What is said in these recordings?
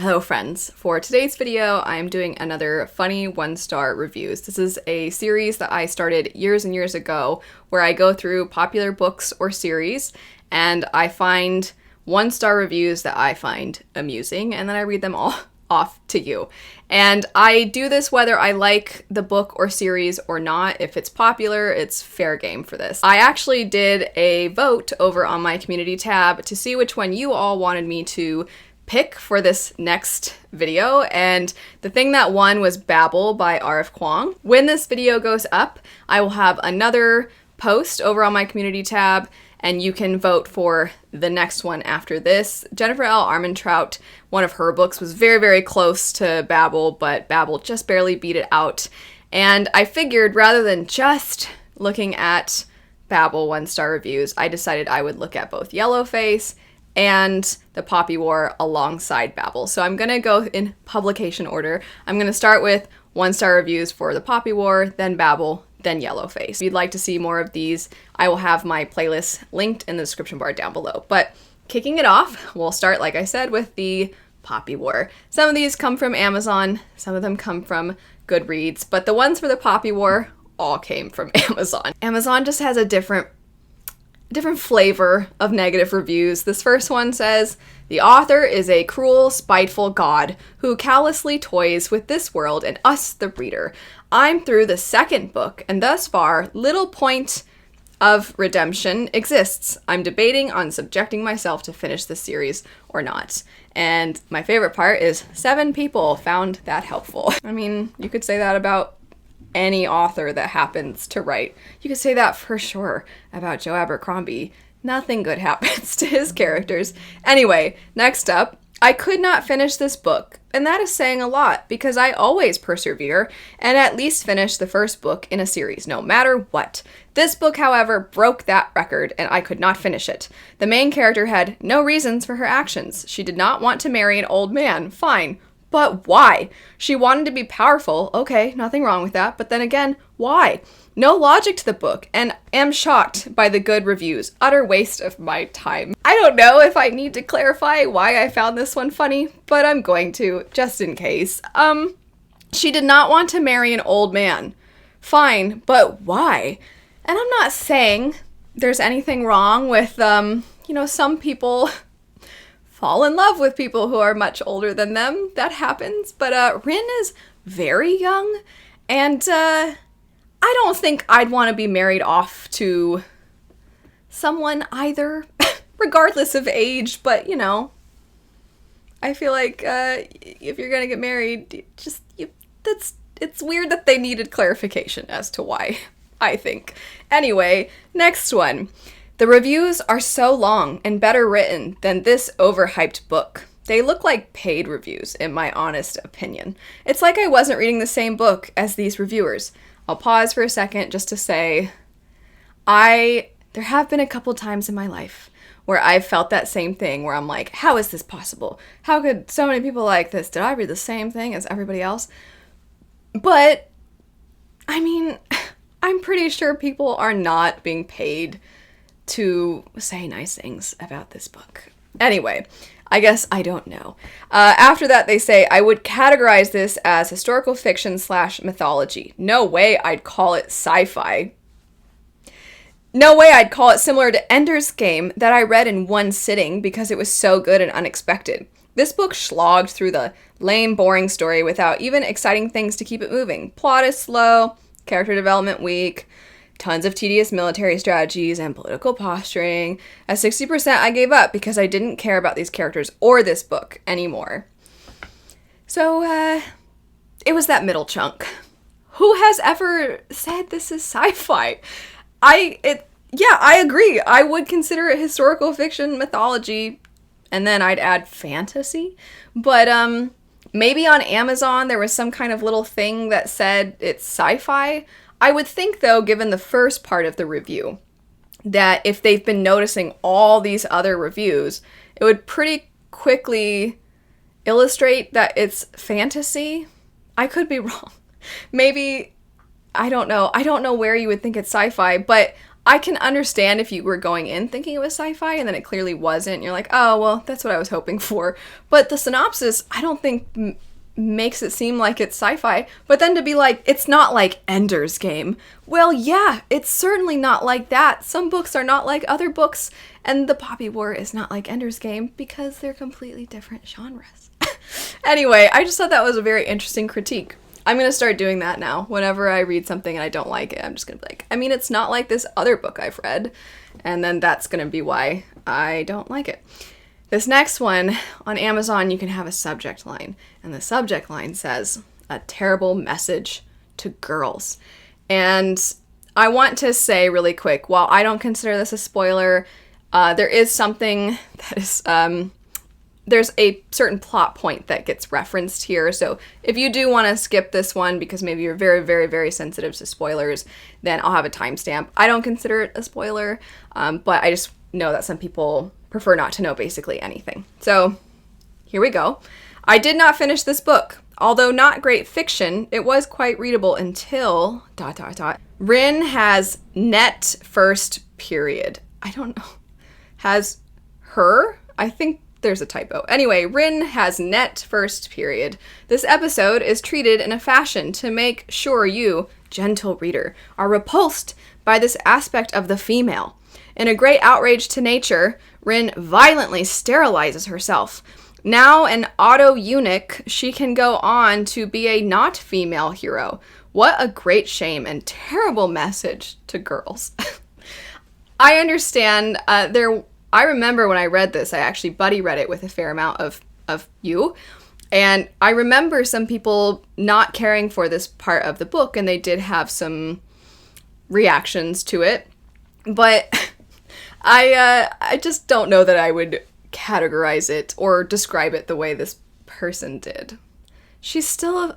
Hello friends, for today's video I'm doing another funny one-star reviews. This is a series that I started years and years ago where I go through popular books or series and I find one-star reviews that I find amusing and then I read them all off to you. And I do this whether I like the book or series or not. If it's popular, it's fair game for this. I actually did a vote over on my community tab to see which one you all wanted me to pick for this next video, and the thing that won was Babel by R.F. Kuang. When this video goes up, I will have another post over on my community tab, and you can vote for the next one after this. Jennifer L. Armentrout, one of her books was very, very close to Babel, but Babel just barely beat it out. And I figured rather than just looking at Babel one-star reviews, I decided I would look at both Yellowface and the Poppy War alongside Babel. So I'm gonna go in publication order. I'm gonna start with one-star reviews for the Poppy War, then Babel, then Yellowface. If you'd like to see more of these, I will have my playlist linked in the description bar down below. But kicking it off, we'll start, like I said, with the Poppy War. Some of these come from Amazon, some of them come from Goodreads, but the ones for the Poppy War all came from Amazon. Amazon just has a different flavor of negative reviews. This first one says, "The author is a cruel, spiteful god who callously toys with this world and us, the reader. I'm through the second book, and thus far, little point of redemption exists. I'm debating on subjecting myself to finish the series or not." And my favorite part is 7 people found that helpful. I mean, you could say that about any author that happens to write. You could say that for sure about Joe Abercrombie. Nothing good happens to his characters. Anyway, next up, I could not finish this book, and that is saying a lot because I always persevere and at least finish the first book in a series, no matter what. This book, however, broke that record and I could not finish it. The main character had no reasons for her actions. She did not want to marry an old man. Fine. But why? She wanted to be powerful. Okay, nothing wrong with that. But then again, why? No logic to the book, and am shocked by the good reviews. Utter waste of my time. I don't know if I need to clarify why I found this one funny, but I'm going to, just in case. She did not want to marry an old man. Fine, but why? And I'm not saying there's anything wrong with, some people fall in love with people who are much older than them. That happens. But Rin is very young, and I don't think I'd want to be married off to someone either, regardless of age. But, I feel like if you're gonna get married, it's weird that they needed clarification as to why, I think. Anyway, next one. The reviews are so long and better written than this overhyped book. They look like paid reviews, in my honest opinion. It's like I wasn't reading the same book as these reviewers. I'll pause for a second just to say, there have been a couple times in my life where I've felt that same thing, where I'm like, how is this possible? How could so many people like this? Did I read the same thing as everybody else? But, I mean, I'm pretty sure people are not being paid to say nice things about this book. Anyway, I guess I don't know. After that, they say, I would categorize this as historical fiction / mythology. No way I'd call it sci-fi. No way I'd call it similar to Ender's Game that I read in one sitting because it was so good and unexpected. This book slogged through the lame, boring story without even exciting things to keep it moving. Plot is slow, character development weak, tons of tedious military strategies and political posturing. At 60%, I gave up because I didn't care about these characters or this book anymore. So, it was that middle chunk. Who has ever said this is sci-fi? I agree. I would consider it historical fiction, mythology, and then I'd add fantasy. But, maybe on Amazon there was some kind of little thing that said it's sci-fi. I would think, though, given the first part of the review, that if they've been noticing all these other reviews, it would pretty quickly illustrate that it's fantasy. I could be wrong. Maybe, I don't know. I don't know where you would think it's sci-fi, but I can understand if you were going in thinking it was sci-fi and then it clearly wasn't. You're like, oh, well, that's what I was hoping for. But the synopsis, I don't think makes it seem like it's sci-fi. But then to be like, it's not like Ender's Game. Well, yeah, it's certainly not like that. Some books are not like other books. And The Poppy War is not like Ender's Game because they're completely different genres. Anyway, I just thought that was a very interesting critique. I'm going to start doing that now. Whenever I read something and I don't like it, I'm just going to be like, I mean, it's not like this other book I've read. And then that's going to be why I don't like it. This next one, on Amazon, you can have a subject line. And the subject line says, "A terrible message to girls." And I want to say really quick, while I don't consider this a spoiler, there is something that is... there's a certain plot point that gets referenced here. So if you do want to skip this one because maybe you're very, very, very sensitive to spoilers, then I'll have a timestamp. I don't consider it a spoiler, but I just know that some people prefer not to know basically anything. So here we go. I did not finish this book. Although not great fiction, it was quite readable until... Rin has net first period. I don't know. Has her? I think there's a typo. Anyway, Rin has net first period. This episode is treated in a fashion to make sure you, gentle reader, are repulsed by this aspect of the female. In a great outrage to nature, Rin violently sterilizes herself. Now an auto-eunuch, she can go on to be a not female hero. What a great shame and terrible message to girls. I understand I remember when I read this, I actually buddy read it with a fair amount of you, and I remember some people not caring for this part of the book, and they did have some reactions to it, but I just don't know that I would categorize it or describe it the way this person did. She's still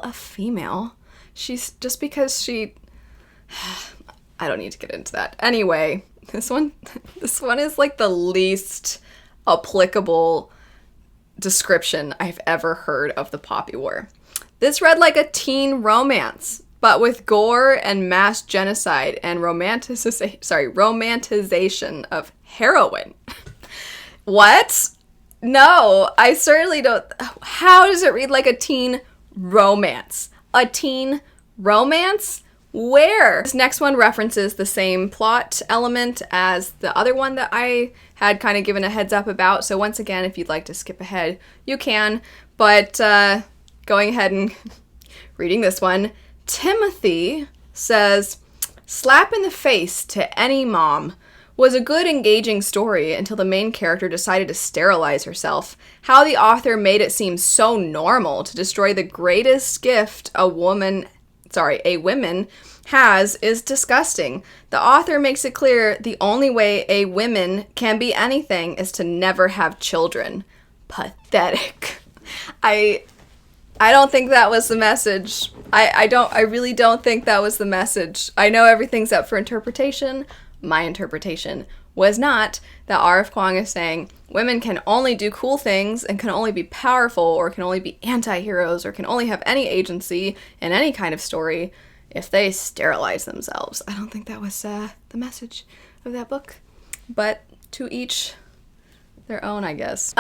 a female. She's just because she... I don't need to get into that. Anyway... This one is like the least applicable description I've ever heard of the Poppy War. This read like a teen romance, but with gore and mass genocide and romanticization of heroin. What? No, I certainly don't. How does it read like a teen romance? A teen romance? Where? This next one references the same plot element as the other one that I had kind of given a heads up about. So once again, if you'd like to skip ahead, you can. But going ahead and reading this one, Timothy says, "Slap in the face to any mom. Was a good engaging story until the main character decided to sterilize herself. How the author made it seem so normal to destroy the greatest gift a woman has is disgusting. The author makes it clear the only way a woman can be anything is to never have children. Pathetic." I don't think that was the message. I really don't think that was the message. I know everything's up for interpretation. My interpretation was not that R.F. Kuang is saying women can only do cool things and can only be powerful or can only be anti-heroes or can only have any agency in any kind of story if they sterilize themselves. I don't think that was the message of that book. But to each their own, I guess.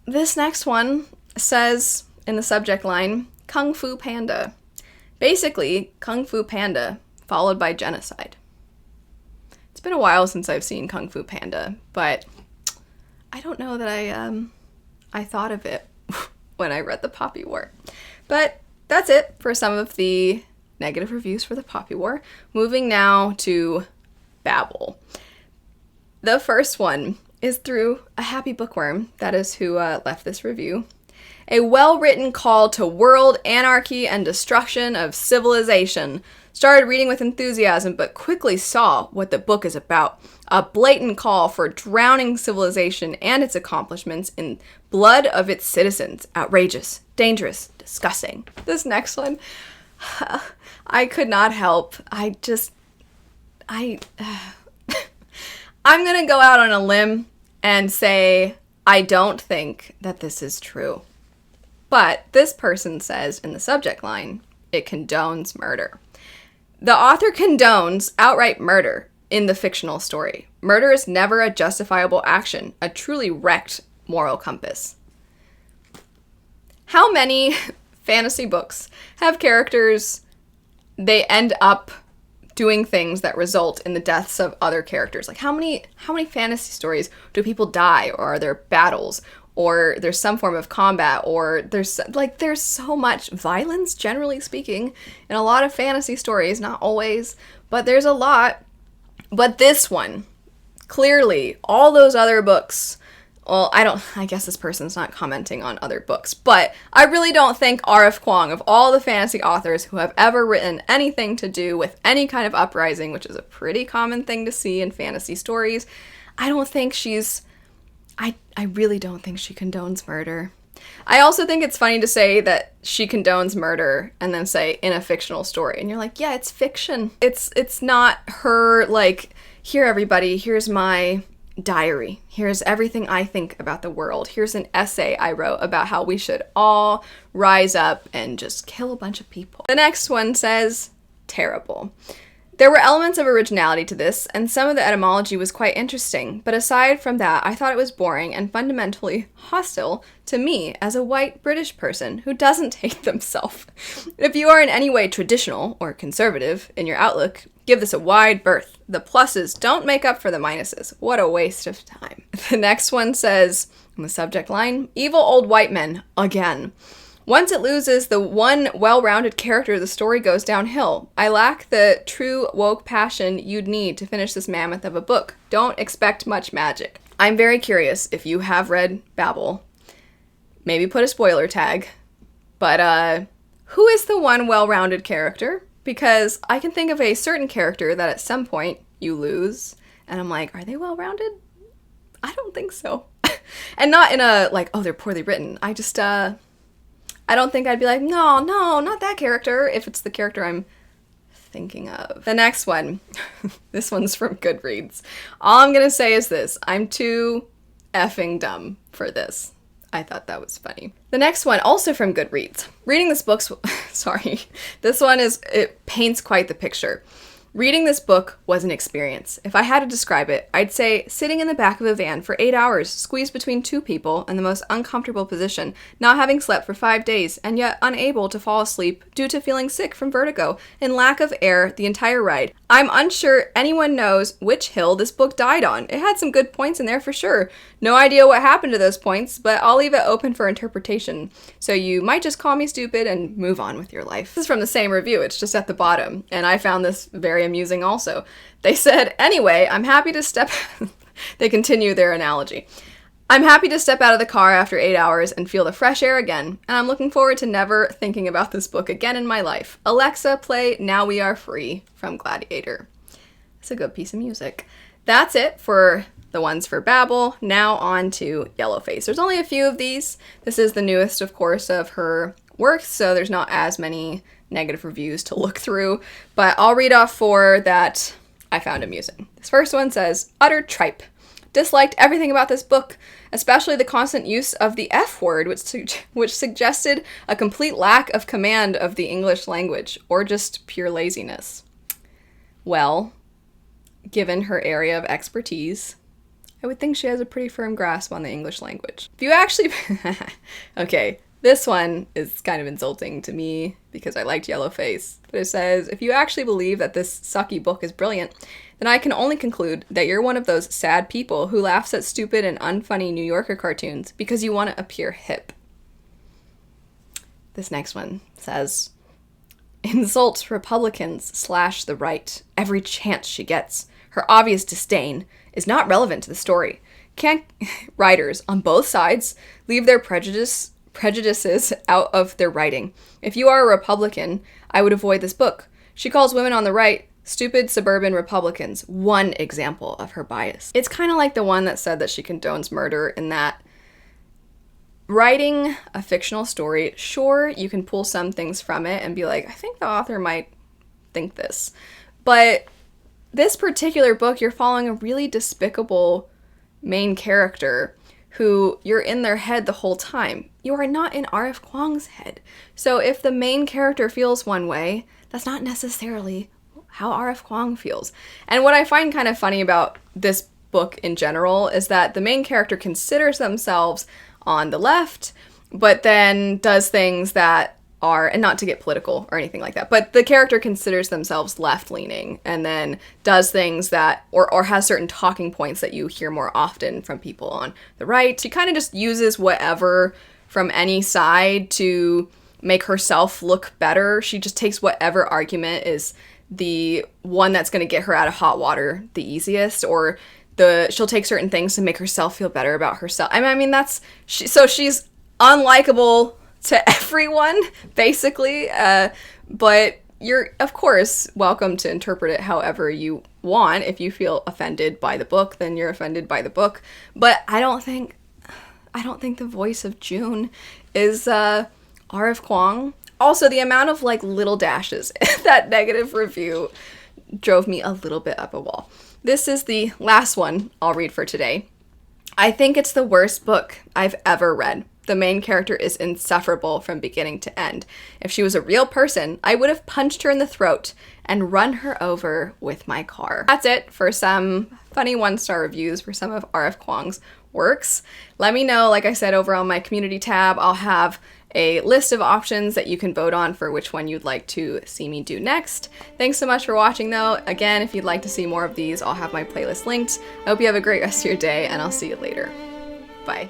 This next one says in the subject line, Kung Fu Panda. Basically, Kung Fu Panda followed by genocide. It's been a while since I've seen Kung Fu Panda, but I don't know that I thought of it when I read The Poppy War. But that's it for some of the negative reviews for The Poppy War. Moving now to Babel. The first one is through a happy bookworm. That is who left this review. A well-written call to world anarchy and destruction of civilization. Started reading with enthusiasm, but quickly saw what the book is about. A blatant call for drowning civilization and its accomplishments in blood of its citizens. Outrageous, dangerous, disgusting. This next one, I could not help. I'm gonna go out on a limb and say I don't think that this is true. But this person says in the subject line, it condones murder. The author condones outright murder in the fictional story. Murder is never a justifiable action, a truly wrecked moral compass. How many fantasy books have characters, they end up doing things that result in the deaths of other characters? Like how many fantasy stories do people die, or are there battles, or there's some form of combat, or there's so much violence, generally speaking, in a lot of fantasy stories, not always, but there's a lot. But this one, clearly, all those other books, well, I guess this person's not commenting on other books, but I really don't think R.F. Kuang, of all the fantasy authors who have ever written anything to do with any kind of uprising, which is a pretty common thing to see in fantasy stories, I don't think I really don't think she condones murder. I also think it's funny to say that she condones murder and then say in a fictional story. And you're like, yeah, it's fiction. It's not her like, here everybody, here's my diary. Here's everything I think about the world. Here's an essay I wrote about how we should all rise up and just kill a bunch of people. The next one says, terrible. There were elements of originality to this, and some of the etymology was quite interesting, but aside from that, I thought it was boring and fundamentally hostile to me as a white British person who doesn't hate themselves. If you are in any way traditional or conservative in your outlook, give this a wide berth. The pluses don't make up for the minuses. What a waste of time. The next one says, in the subject line, evil old white men, again. Once it loses the one well-rounded character, the story goes downhill. I lack the true woke passion you'd need to finish this mammoth of a book. Don't expect much magic. I'm very curious if you have read Babel. Maybe put a spoiler tag. But who is the one well-rounded character? Because I can think of a certain character that at some point you lose, and I'm like, are they well-rounded? I don't think so. And not in a, like, oh, they're poorly written. I don't think I'd be like, no, not that character, if it's the character I'm thinking of. The next one, this one's from Goodreads. All I'm gonna say is this, I'm too effing dumb for this. I thought that was funny. The next one, also from Goodreads. Reading this book, sorry, this one it paints quite the picture. Reading this book was an experience. If I had to describe it, I'd say sitting in the back of a van for 8 hours, squeezed between two people in the most uncomfortable position, not having slept for 5 days, and yet unable to fall asleep due to feeling sick from vertigo and lack of air the entire ride. I'm unsure anyone knows which hill this book died on. It had some good points in there for sure. No idea what happened to those points, but I'll leave it open for interpretation. So you might just call me stupid and move on with your life. This is from the same review, it's just at the bottom, and I found this very amusing also. They said, anyway, I'm happy to step... They continue their analogy. I'm happy to step out of the car after 8 hours and feel the fresh air again, and I'm looking forward to never thinking about this book again in my life. Alexa, play Now We Are Free from Gladiator. It's a good piece of music. That's it for the ones for Babel. Now on to Yellowface. There's only a few of these. This is the newest, of course, of her works, so there's not as many negative reviews to look through, but I'll read off 4 that I found amusing. This first one says, utter tripe. Disliked everything about this book, especially the constant use of the F word, which suggested a complete lack of command of the English language, or just pure laziness. Well, given her area of expertise, I would think she has a pretty firm grasp on the English language. If you actually... Okay, this one is kind of insulting to me because I liked Yellowface, but it says, if you actually believe that this sucky book is brilliant, then I can only conclude that you're one of those sad people who laughs at stupid and unfunny New Yorker cartoons because you want to appear hip. This next one says, insults Republicans / the right every chance she gets. Her obvious disdain is not relevant to the story. Can't writers on both sides leave their prejudices out of their writing? If you are a Republican, I would avoid this book. She calls women on the right stupid suburban Republicans. One example of her bias. It's kind of like the one that said that she condones murder, in that writing a fictional story, sure, you can pull some things from it and be like, I think the author might think this. But this particular book, you're following a really despicable main character who you're in their head the whole time. You are not in R.F. Kuang's head. So if the main character feels one way, that's not necessarily how R.F. Kuang feels. And what I find kind of funny about this book in general is that the main character considers themselves on the left, but then does things that are, and not to get political or anything like that, but the character considers themselves left-leaning and then does things that, or has certain talking points that you hear more often from people on the right. She kind of just uses whatever from any side to make herself look better. She just takes whatever argument is the one that's going to get her out of hot water the easiest, or she'll take certain things to make herself feel better about herself. I mean so she's unlikable to everyone, basically, but you're, of course, welcome to interpret it however you want. If you feel offended by the book, then you're offended by the book. But I don't think the voice of June is R.F. Kuang. Also, the amount of, like, little dashes in that negative review drove me a little bit up a wall. This is the last one I'll read for today. I think it's the worst book I've ever read. The main character is insufferable from beginning to end. If she was a real person, I would have punched her in the throat and run her over with my car. That's it for some funny 1-star reviews for some of R.F. Kuang's works. Let me know, like I said, over on my community tab. I'll have a list of options that you can vote on for which one you'd like to see me do next. Thanks so much for watching, though. Again, if you'd like to see more of these, I'll have my playlist linked. I hope you have a great rest of your day, and I'll see you later. Bye.